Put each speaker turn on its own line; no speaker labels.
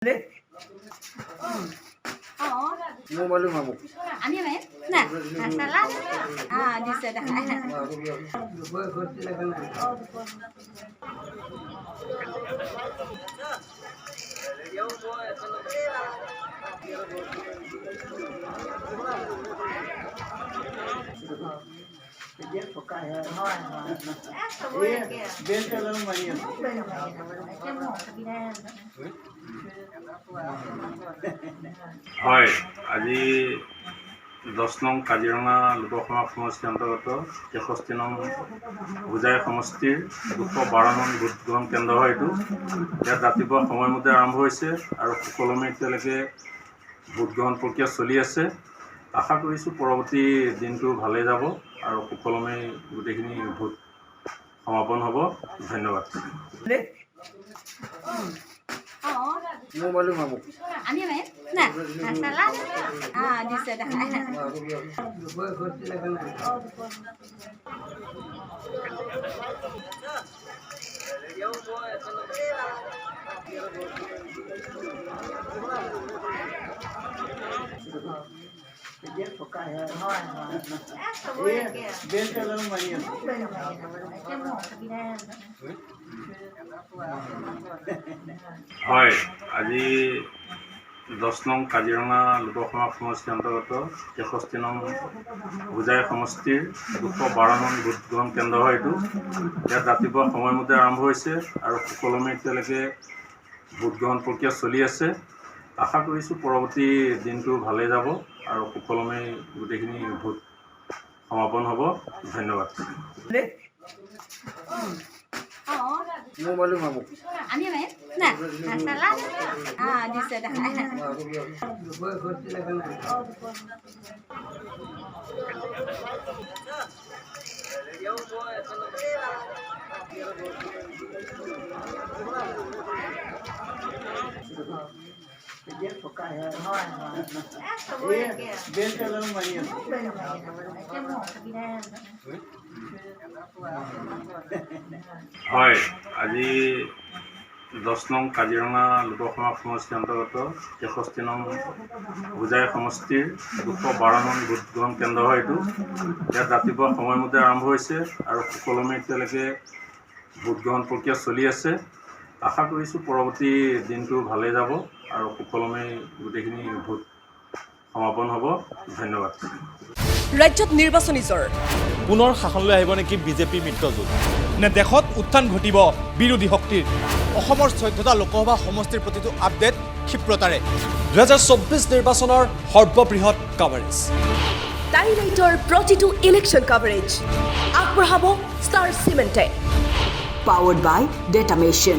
Mau malu kamu?
Ami mai? Nah, salah. Di sana.
Dia foka ya. Bel telan mariam.
হয় আজি 10 নং কাজিৰঙা লোকসভা সমষ্টিৰ অন্তৰ্গত 63 নং ভোজাই সমষ্টিৰ 212 নং ভোট গ্ৰহণ কেন্দ্ৰ হয় এইটো ইয়াত ৰাতিপুৱা সময়মতে আৰম্ভ হৈছে আৰু সুকলমে এতিয়ালৈকে ভোট গ্ৰহণ প্ৰক্ৰিয়া চলি আছে আশা কৰিছোঁ পৰৱৰ্তী দিনটো ভালে যাব আৰু সুকলমে গোটেইখিনি ভোট সমাপন হ'ব ধন্যবাদ
Mau malu kamu?
Ami mai? Nah, salah. Di sana.
Dia foka ya. Bel telan mariam.
হয় আজি 10 নং কাজিৰঙা লোকসভা সমষ্টিৰ অন্তৰ্গত 63 নং ভোজাই সমষ্টিৰ 212 নং ভোট গ্ৰহণ কেন্দ্ৰ হয় এইটো ইয়াত ৰাতিপুৱা সময়মতে আৰম্ভ হৈছে আৰু সুকলমে এতিয়ালৈকে ভোট গ্ৰহণ প্ৰক্ৰিয়া চলি আছে আশা কৰিছোঁ পৰৱৰ্তী দিনটো ভালে যাব আৰু সুকলমে গোটেইখিনি ভোট সমাপন হ'ব ধন্যবাদ
Mau malu kamu?
Ami mai? Nah, salah. Di sana.
Dia foka ya. Bel telan mariam.
হয় আজি 10 নং কাজিৰঙা লোকসভা সমষ্টিৰ অন্তৰ্গত 63 নং ভোজাই সমষ্টিৰ 212 নং ভোট গ্ৰহণ কেন্দ্ৰ হয় এইটো ইয়াত ৰাতিপুৱা সময়মতে আৰম্ভ হৈছে আৰু সুকলমে এতিয়ালৈকে ভোট গ্ৰহণ প্ৰক্ৰিয়া চলি আছে আশা কৰিছোঁ পৰৱৰ্তী দিনটো ভালে যাব আৰু সুকলমে গোটেইখিনি ভোট সমাপন হ'ব ধন্যবাদ
ৰাজ্যত নিৰ্বাচনী জ্বৰ
পুনৰ শাসনলৈ আহিব নেকি বিজেপি মিত্ৰজোঁট
নে দেশত উত্থান ঘটিব বিৰোধী শক্তিৰ অসমৰ 14টা লোকসভা সমষ্টিৰ প্ৰতিটো আপডেট ক্ষিপ্ৰতাৰে
2024 নিৰ্বাচনৰ সৰ্ববৃহৎ কাভাৰেজ
ডাইলাইটৰ প্ৰতিটো ইলেকশ্যন কাভাৰেজ আগবঢ়াব ষ্টাৰ চিমেণ্টে পাৱাৰ্ড বাই ডেটামেশ্যন